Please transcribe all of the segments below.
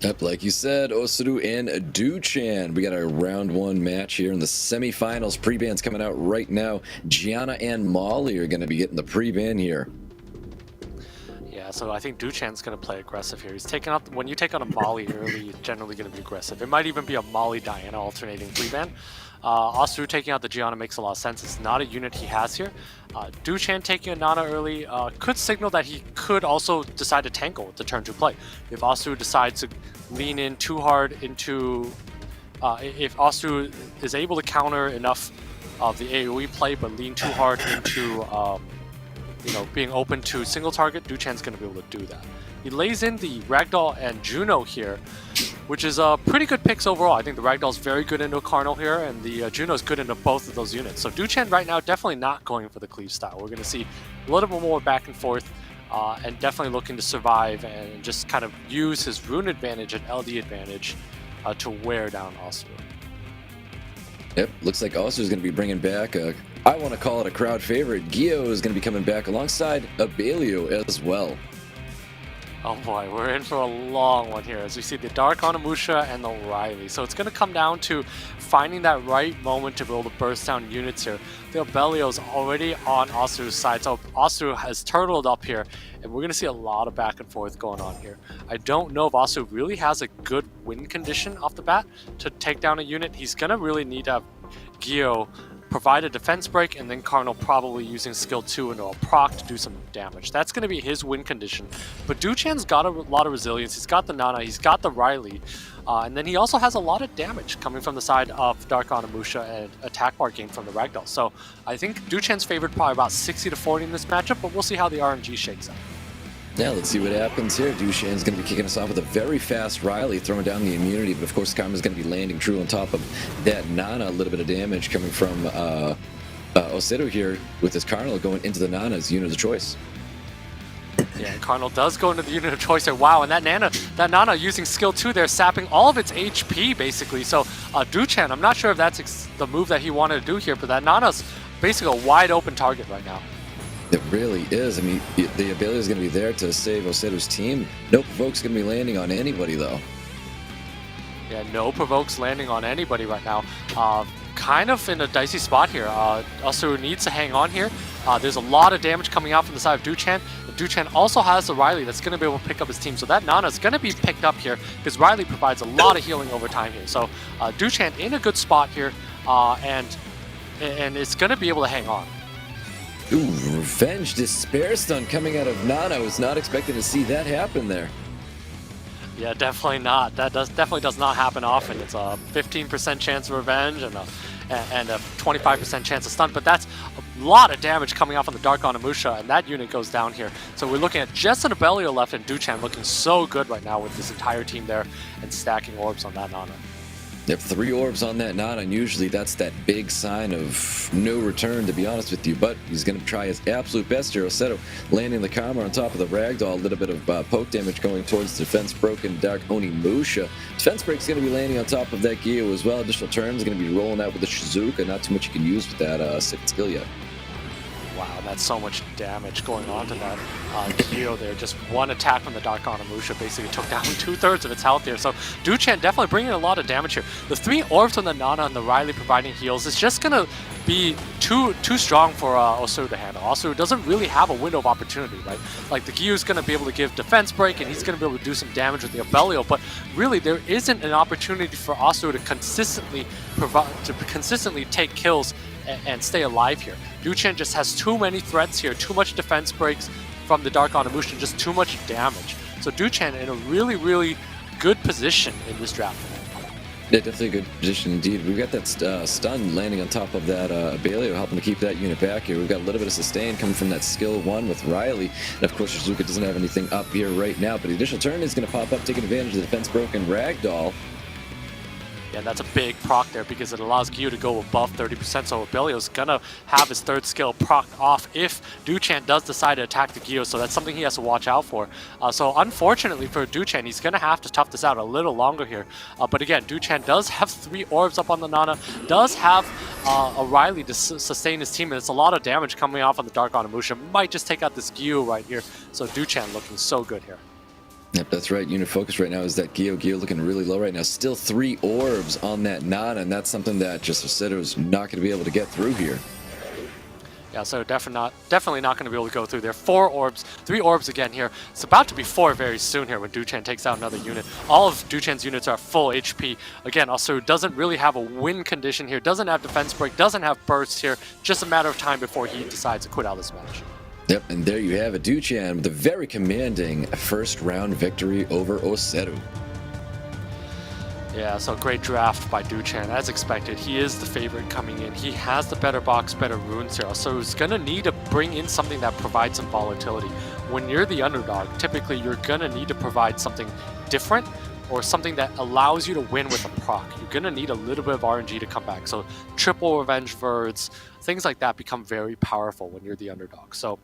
Yep, like you said, OSSERU and DUCHAN. We got our round one match here in the semifinals. Pre-bans coming out right now. Gianna and Molly are going to be getting the pre-ban here. Yeah, so I think DUCHAN's going to play aggressive here. He's taking out, when you take on a Molly early, it's generally going to be aggressive. It might even be a Molly Diana alternating pre-ban. OSSERU taking out the Gianna makes a lot of sense. It's not a unit he has here. DUCHAN taking a Nana early could signal that he could also decide to tankle with the turn 2 play. If OSSERU decides to lean in too hard into... if OSSERU is able to counter enough of the AoE play but lean too hard into being open to single target, DUCHAN's going to be able to do that. He lays in the Ragdoll and Juno here, which is pretty good picks overall. I think the Ragdoll's very good into a Carnal here, and the Juno's good into both of those units. So DUCHAN right now definitely not going for the cleave style. We're going to see a little bit more back and forth, and definitely looking to survive and just kind of use his rune advantage and LD advantage to wear down OSSERU. Yep, looks like OSSERU is going to be bringing back I want to call it a crowd favorite. Gio is going to be coming back alongside Abelio as well. Oh boy, we're in for a long one here as we see the Dark Onimusha and the Riley. So it's going to come down to finding that right moment to be able to burst down units here. The Abelio's already on OSSERU's side, so OSSERU has turtled up here, and we're going to see a lot of back and forth going on here. I don't know if OSSERU really has a good win condition off the bat to take down a unit. He's going to really need to have Gio provide a defense break, and then Carnal probably using skill 2 into a proc to do some damage. That's going to be his win condition. But DUCHAN's got a lot of resilience. He's got the Nana, he's got the Riley, and then he also has a lot of damage coming from the side of Dark Onimusha and attack bar gain from the Ragdoll. So I think DUCHAN's favored probably about 60 to 40 in this matchup, but we'll see how the RNG shakes out. Yeah, let's see what happens here. DUCHAN's going to be kicking us off with a very fast Riley, throwing down the immunity, but of course Karma's going to be landing true on top of that Nana. A little bit of damage coming from OSSERU here with his Carnal going into the Nana's unit of choice. Yeah, Carnal does go into the unit of choice there. Wow, and that Nana using skill 2 there, sapping all of its HP basically. So DUCHAN, I'm not sure if that's the move that he wanted to do here, but that Nana's basically a wide open target right now. It really is. I mean, the ability is going to be there to save OSSERU's team. No provoke's going to be landing on anybody, though. Yeah, no provokes landing on anybody right now. Kind of in a dicey spot here. OSSERU needs to hang on here. There's a lot of damage coming out from the side of DUCHAN. DUCHAN also has the Riley that's going to be able to pick up his team. So that Nana is going to be picked up here because Riley provides a lot of healing over time here. So DUCHAN in a good spot here, and it's going to be able to hang on. Ooh, Revenge Despair Stun coming out of Nana. I was not expecting to see that happen there. Yeah, definitely not. That definitely does not happen often. It's a 15% chance of revenge and a 25% chance of stun, but that's a lot of damage coming off on the Dark Onimusha, and that unit goes down here. So we're looking at just an Abelio left, and DUCHAN looking so good right now with this entire team there and stacking orbs on that Nana. They have 3 orbs on that Nana, and usually that's that big sign of no return, to be honest with you. But he's going to try his absolute best here. OSSERU landing the Karma on top of the Ragdoll. A little bit of poke damage going towards Defense Broken Dark Onimusha. Defense Break's going to be landing on top of that Gio as well. Additional turns going to be rolling out with the Shizuka. Not too much you can use with that second skill yet. Wow, that's so much damage going on to that Gio there. Just one attack from the Dark Onimusha basically took down 2/3 of its health here. So DUCHAN definitely bringing a lot of damage here. The 3 orbs from the Nana and the Riley providing heals is just going to be too strong for OSSERU to handle. OSSERU doesn't really have a window of opportunity, right? Like the Gio's going to be able to give defense break, and he's going to be able to do some damage with the Abelio, but really there isn't an opportunity for OSSERU to consistently take kills and stay alive here. DUCHAN just has too many threats here, too much defense breaks from the Dark Onimusha, just too much damage. So DUCHAN in a really, really good position in this draft. Yeah, definitely a good position indeed. We've got that stun landing on top of that Abelio, helping to keep that unit back here. We've got a little bit of sustain coming from that skill 1 with Riley. And of course, Shizuka doesn't have anything up here right now, but the additional turn is going to pop up, taking advantage of the defense broken Ragdoll. Yeah, that's a big proc there because it allows Gio to go above 30%, so Abelio's gonna have his 3rd skill procced off if DUCHAN does decide to attack the Gio, so that's something he has to watch out for. So unfortunately for DUCHAN, he's gonna have to tough this out a little longer here. But again, DUCHAN does have 3 orbs up on the Nana, does have a Riley to sustain his team, and it's a lot of damage coming off on the Dark Onimusha. Might just take out this Gio right here, so DUCHAN looking so good here. Yep, that's right. Unit focus right now is that Geo looking really low right now. Still 3 orbs on that Nana, and that's something that just OSSERU's not going to be able to get through here. Yeah, so definitely not going to be able to go through there. 4 orbs, 3 orbs again here. It's about to be 4 very soon here when DUCHAN takes out another unit. All of DUCHAN's units are full HP. Again, OSSERU doesn't really have a win condition here, doesn't have defense break, doesn't have bursts here. Just a matter of time before he decides to quit out this match. Yep, and there you have it. DUCHAN with a very commanding first round victory over OSSERU. Yeah, so great draft by DUCHAN. As expected, he is the favorite coming in. He has the better box, better runes here. So he's going to need to bring in something that provides some volatility. When you're the underdog, typically you're going to need to provide something different or something that allows you to win with a proc. You're going to need a little bit of RNG to come back. So triple revenge verds, things like that become very powerful when you're the underdog. So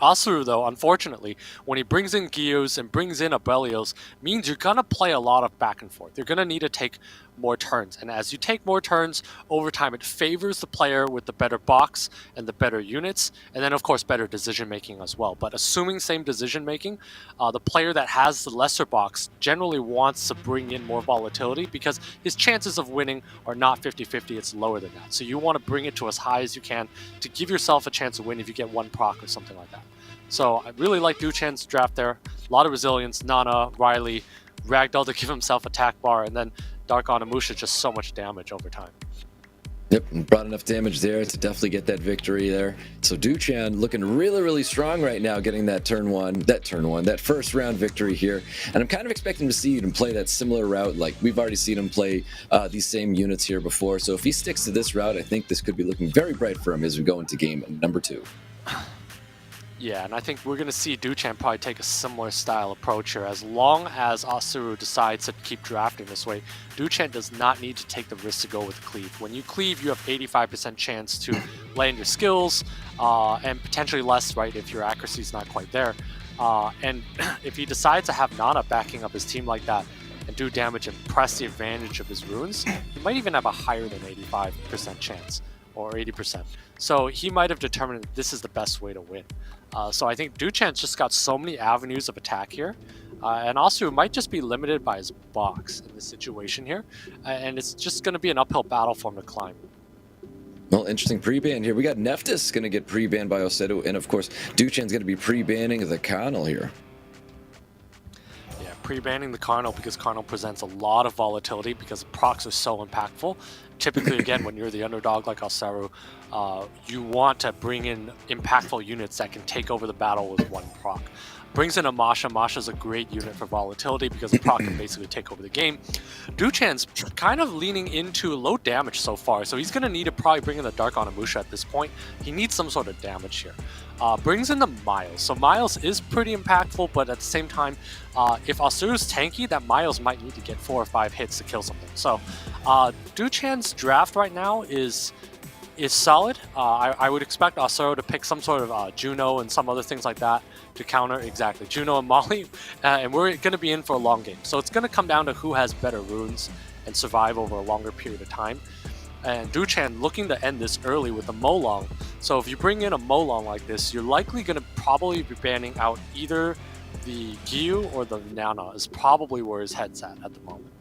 OSSERU, though, unfortunately, when he brings in Gios and brings in Abelios, means you're going to play a lot of back and forth. You're going to need to take more turns. And as you take more turns over time, it favors the player with the better box and the better units, and then, of course, better decision-making as well. But assuming same decision-making, the player that has the lesser box generally wants to bring in more volatility because his chances of winning are not 50-50, it's lower than that. So you want to bring it to as high as you can to give yourself a chance to win if you get 1 proc or something like that. So I really like DUCHAN's draft there. A lot of resilience, Nana, Riley, Ragdoll to give himself attack bar, and then Dark Onimusha just so much damage over time. Yep, and brought enough damage there to definitely get that victory there. So DUCHAN looking really, really strong right now, getting that that first round victory here. And I'm kind of expecting to see him play that similar route. Like we've already seen him play these same units here before. So if he sticks to this route, I think this could be looking very bright for him as we go into game number 2. Yeah, and I think we're going to see DUCHAN probably take a similar style approach here. As long as OSSERU decides to keep drafting this way, DUCHAN does not need to take the risk to go with cleave. When you cleave, you have 85% chance to land your skills, and potentially less, right, if your accuracy is not quite there. And if he decides to have Nana backing up his team like that and do damage and press the advantage of his runes, he might even have a higher than 85% chance, or 80%. So he might have determined that this is the best way to win. So I think DUCHAN's just got so many avenues of attack here, and also might just be limited by his box in this situation here, and it's just going to be an uphill battle for him to climb. Well, interesting pre-ban here. We got Nephthys going to get pre-banned by OSSERU, and of course, DUCHAN's going to be pre-banning the Carnal here. Yeah, pre-banning the Carnal because Carnal presents a lot of volatility because procs are so impactful. Typically, again, when you're the underdog like OSSERU, you want to bring in impactful units that can take over the battle with 1 proc. Brings in a Masha. Masha's a great unit for volatility because the proc can basically take over the game. DUCHAN's kind of leaning into low damage so far, so he's going to need to probably bring in the Dark Onimusha at this point. He needs some sort of damage here. Brings in the Miles. So Miles is pretty impactful, but at the same time, if OSSERU's tanky, that Miles might need to get 4 or 5 hits to kill something. So DUCHAN's draft right now is solid. I would expect OSSERU to pick some sort of Juno and some other things like that to counter exactly Juno and Molly, and we're going to be in for a long game. So it's going to come down to who has better runes and survive over a longer period of time. And DUCHAN looking to end this early with a Molong. So if you bring in a Molong like this, you're likely going to probably be banning out either the Gyu or the Nana is probably where his head's at the moment.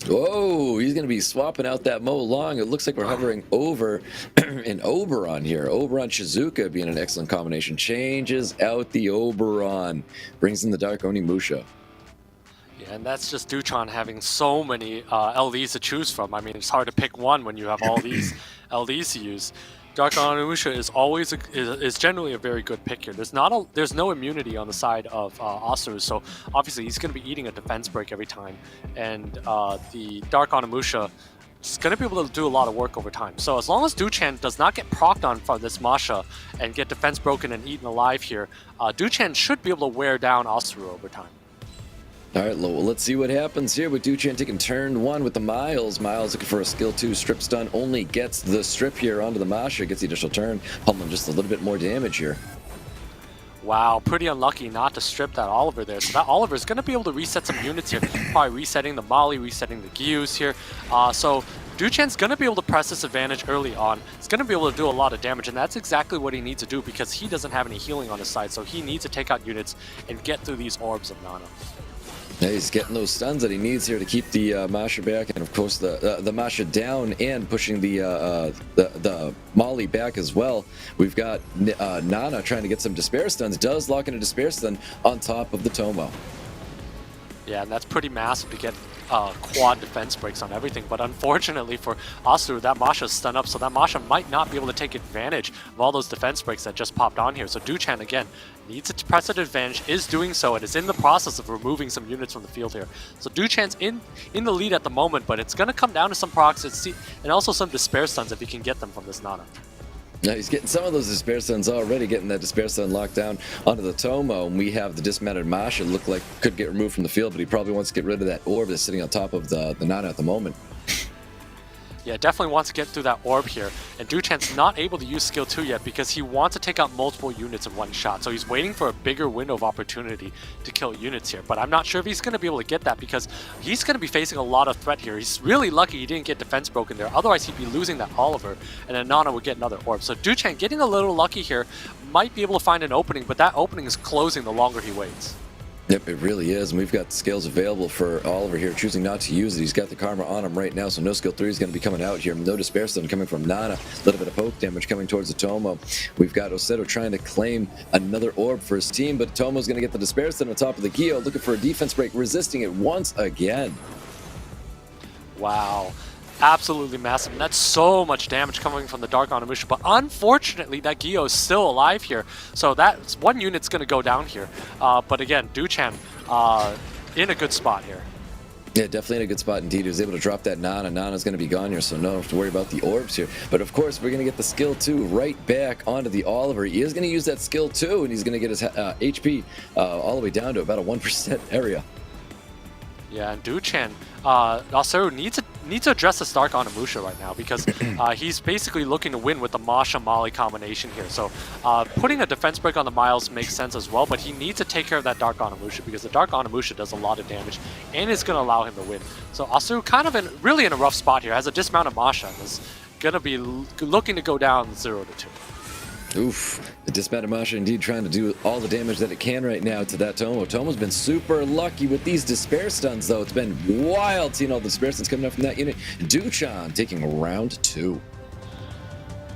Whoa, he's going to be swapping out that Molong. It looks like we're hovering over an Oberon here. Oberon Shizuka being an excellent combination. Changes out the Oberon. Brings in the Dark Onimusha. Yeah, and that's just DUCHAN having so many LDs to choose from. I mean, it's hard to pick one when you have all these LDs to use. Dark Onimusha is generally a very good pick here. There's no immunity on the side of OSSERU, so obviously he's going to be eating a defense break every time, and the Dark Onimusha is going to be able to do a lot of work over time. So as long as DUCHAN does not get procced on from this Masha and get defense broken and eaten alive here, DUCHAN should be able to wear down OSSERU over time. All right, well, let's see what happens here with DUCHAN taking turn 1 with the Miles. Miles looking for a skill 2 strip stun, only gets the strip here onto the Masha, gets the additional turn, pummeling just a little bit more damage here. Wow, pretty unlucky not to strip that Oliver there. So that Oliver is going to be able to reset some units here, probably resetting the Molly, resetting the Gyus here. So DUCHAN's going to be able to press this advantage early on. He's going to be able to do a lot of damage, and that's exactly what he needs to do because he doesn't have any healing on his side, so he needs to take out units and get through these orbs of Nana. Yeah, he's getting those stuns that he needs here to keep the Masha back, and of course the Masha down and pushing the Molly back as well. We've got Nana trying to get some despair stuns. Does lock in a despair stun on top of the Tomo. Yeah, and that's pretty massive to get quad defense breaks on everything, but unfortunately for OSSERU, that Masha's stunned up, so that Masha might not be able to take advantage of all those defense breaks that just popped on here. So DUCHAN, again, needs to press an advantage, is doing so, and is in the process of removing some units from the field here. So DUCHAN's in the lead at the moment, but it's going to come down to some procs and also some despair stuns if he can get them from this Nana. Now he's getting some of those despair stuns already, getting that despair stun locked down onto the Tomo, and we have the dismounted Masha look like could get removed from the field, but he probably wants to get rid of that orb that's sitting on top of the Nana at the moment. Yeah, definitely wants to get through that orb here, and DUCHAN's not able to use skill 2 yet because he wants to take out multiple units in one shot, so he's waiting for a bigger window of opportunity to kill units here, but I'm not sure if he's going to be able to get that because he's going to be facing a lot of threat here. He's really lucky he didn't get defense broken there, otherwise he'd be losing that Oliver, and then Nana would get another orb. So DUCHAN getting a little lucky here, might be able to find an opening, but that opening is closing the longer he waits. Yep, it really is, and we've got skills available for Oliver here, choosing not to use it. He's got the Karma on him right now, so no skill 3 is going to be coming out here. No despair stun coming from Nana. A little bit of poke damage coming towards the Tomo. We've got OSSERU trying to claim another orb for his team, but Tomo's going to get the despair stun on top of the Gyo, looking for a defense break, resisting it once again. Wow. Absolutely massive, and that's so much damage coming from the Dark Onimusha, but unfortunately that Gyo is still alive here, so that's one unit's going to go down here. But again, DUCHAN in a good spot here. Yeah, definitely in a good spot indeed. He was able to drop that Nana. Nana's going to be gone here, so no have to worry about the orbs here. But of course, we're going to get the skill 2 right back onto the Oliver. He is going to use that skill 2, and he's going to get his HP all the way down to about a 1% area. Yeah, and DUCHAN, OSSERU needs to address this Dark Onimusha right now because he's basically looking to win with the Masha-Molly combination here. So putting a defense break on the Miles makes sense as well, but he needs to take care of that Dark Onimusha because the Dark Onimusha does a lot of damage and is going to allow him to win. So OSSERU kind of really in a rough spot here, has a dismounted Masha and is going to be looking to go down 0-2. Oof, the dismounted Masha indeed trying to do all the damage that it can right now to that Tomo. Tomo's been super lucky with these despair stuns though. It's been wild seeing all the despair stuns coming up from that unit. DUCHAN taking round 2.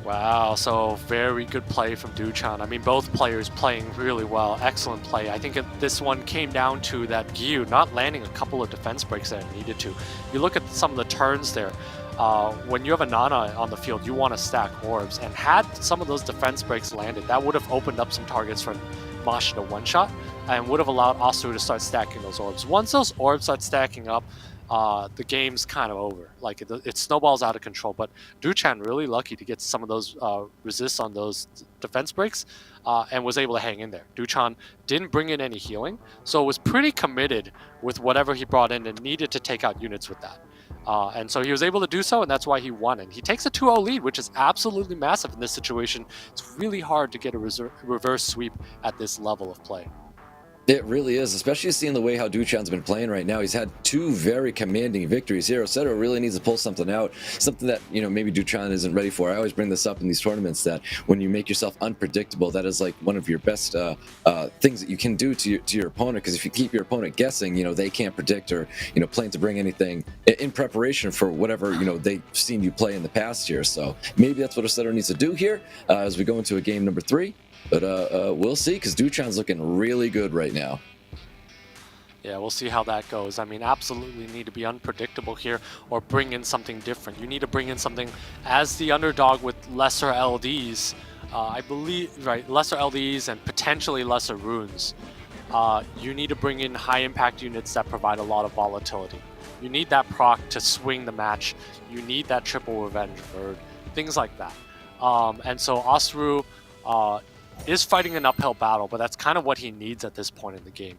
Wow, so very good play from DUCHAN. I mean, both players playing really well. Excellent play. I think this one came down to that Gyu not landing a couple of defense breaks that it needed to. You look at some of the turns there. When you have a Nana on the field, you want to stack orbs, and had some of those defense breaks landed, that would have opened up some targets for Masha to one-shot, and would have allowed OSSERU to start stacking those orbs. Once those orbs start stacking up, the game's kind of over. Like, it snowballs out of control, but DUCHAN really lucky to get some of those resists on those defense breaks, and was able to hang in there. DUCHAN didn't bring in any healing, so was pretty committed with whatever he brought in and needed to take out units with that. And so he was able to do so, and that's why he won. And he takes a 2-0 lead, which is absolutely massive in this situation. It's really hard to get a reverse sweep at this level of play. It really is, especially seeing the way how DUCHAN's been playing right now. He's had 2 very commanding victories here. OSSERU really needs to pull something out, something that, you know, maybe DUCHAN isn't ready for. I always bring this up in these tournaments that when you make yourself unpredictable, that is like one of your best things that you can do to your opponent, because if you keep your opponent guessing, you know, they can't predict or, you know, plan to bring anything in preparation for whatever, you know, they've seen you play in the past year. So maybe that's what OSSERU needs to do here as we go into a game number 3. But we'll see, because DUCHAN's looking really good right now. Yeah, we'll see how that goes. I mean, absolutely need to be unpredictable here or bring in something different. You need to bring in something as the underdog with lesser LDs. I believe, right, lesser LDs and potentially lesser runes. You need to bring in high impact units that provide a lot of volatility. You need that proc to swing the match. You need that triple revenge bird, things like that. And so OSSERU is fighting an uphill battle, but that's kind of what he needs at this point in the game.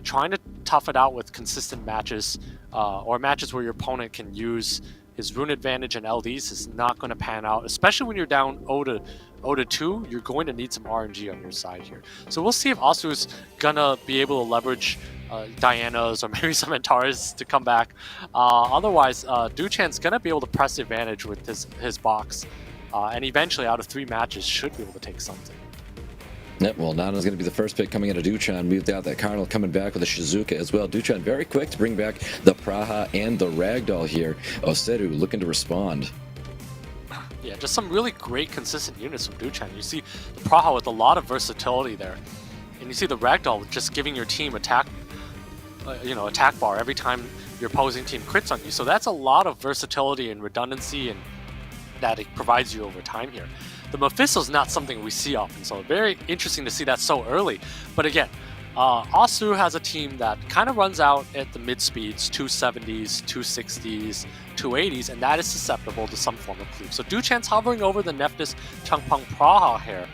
Trying to tough it out with consistent matches, or matches where your opponent can use his rune advantage and LDs is not going to pan out, especially when you're down 0-2. You're going to need some RNG on your side here. So we'll see if OSSERU is going to be able to leverage Dianas or maybe some Antares to come back. Otherwise, DUCHAN's going to be able to press the advantage with his box. And eventually, out of 3 matches, should be able to take something. Yep, well, Nana's going to be the first pick coming out of DUCHAN. Moved out that Cardinal coming back with a Shizuka as well. DUCHAN very quick to bring back the Praha and the Ragdoll here. OSSERU looking to respond. Yeah, just some really great consistent units from DUCHAN. You see the Praha with a lot of versatility there. And you see the Ragdoll just giving your team attack bar every time your opposing team crits on you. So that's a lot of versatility and redundancy and that it provides you over time here. The Mephisto's not something we see often, so very interesting to see that so early. But again, OSSERU has a team that kind of runs out at the mid speeds, 270s, 260s, 280s, and that is susceptible to some form of cleave. So DUCHAN's hovering over the Nephthys Changpeng Praha here.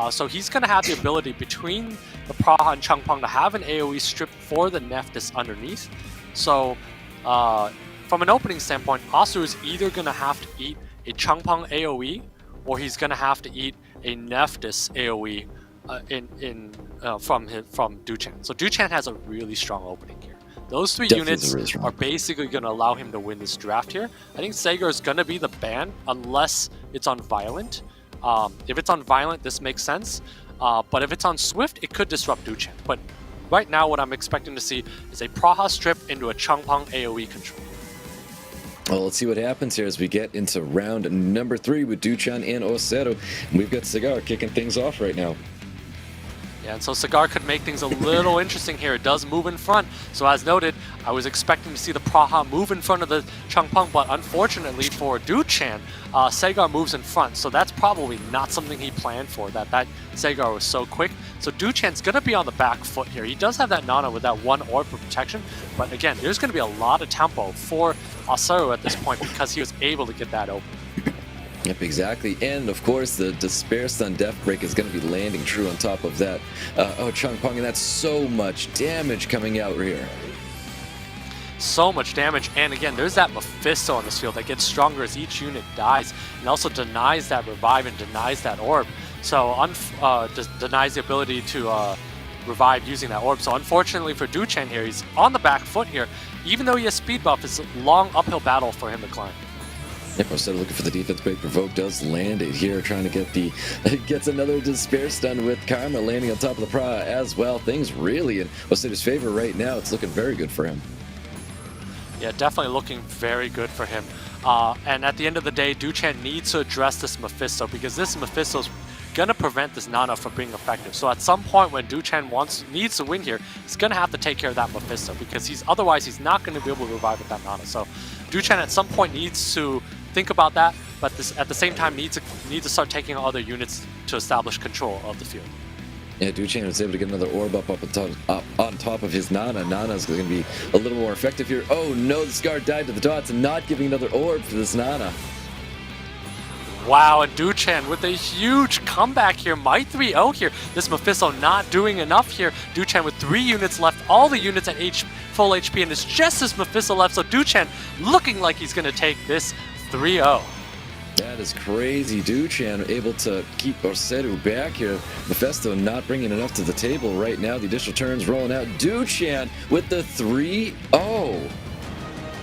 So he's going to have the ability between the Praha and Changpeng to have an AoE strip for the Nephthys underneath. So from an opening standpoint, OSSERU is either going to have to eat a Changpeng AoE, or he's going to have to eat a Nephthys AoE from DUCHAN. So DUCHAN has a really strong opening here. Those 3 units are basically going to allow him to win this draft here. I think Sega is going to be the ban unless it's on Violent. If it's on Violent, this makes sense. But if it's on Swift, it could disrupt DUCHAN. But right now, what I'm expecting to see is a Praha strip into a Changpeng AoE control. Well, let's see what happens here as we get into round number 3 with DUCHAN and OSSERU. We've got Cigar kicking things off right now. Yeah, and so Cigar could make things a little interesting here. It does move in front. So as noted, I was expecting to see the Praha move in front of the Changpeng, but unfortunately for DUCHAN, Sagar moves in front. So that's probably not something he planned for, that Sagar was so quick. So DUCHAN's going to be on the back foot here. He does have that Nana with that 1 orb for protection, but again, there's going to be a lot of tempo for OSSERU at this point because he was able to get that open. Yep, exactly. And of course, the Despair Stun Death Break is going to be landing true on top of that. Changpeng, and that's so much damage coming out here. So much damage, and again, there's that Mephisto on this field that gets stronger as each unit dies, and also denies that revive and denies that orb. So denies the ability to revive using that orb. So unfortunately for DUCHAN here, he's on the back foot here. Even though he has speed buff, it's a long uphill battle for him to climb. Yep, OSSERU looking for the defense break. Provoke does land it here, trying to get gets another Despair Stun with Karma landing on top of the Praha as well. Things really in OSSERU's favor right now. It's looking very good for him. Yeah, definitely looking very good for him. And at the end of the day, DUCHAN needs to address this Mephisto because this Mephisto's gonna prevent this Nana from being effective. So at some point when DUCHAN needs to win here, he's gonna have to take care of that Mephisto because otherwise he's not gonna be able to revive with that Nana. So DUCHAN at some point needs to think about that, but at the same time needs to start taking other units to establish control of the field. Yeah, DUCHAN was able to get another orb up on top of his Nana. Nana's going to be a little more effective here. Oh no, the Scar died to the dots and not giving another orb for this Nana. Wow, and DUCHAN with a huge comeback here. Might 3-0 here. This Mephisto not doing enough here. DUCHAN with 3 units left. All the units at full HP, and it's just this Mephisto left. So DUCHAN looking like he's going to take this 3-0. That is crazy. DUCHAN able to keep OSSERU back here. Mephisto not bringing enough to the table right now. The additional turns rolling out. DUCHAN with the 3-0.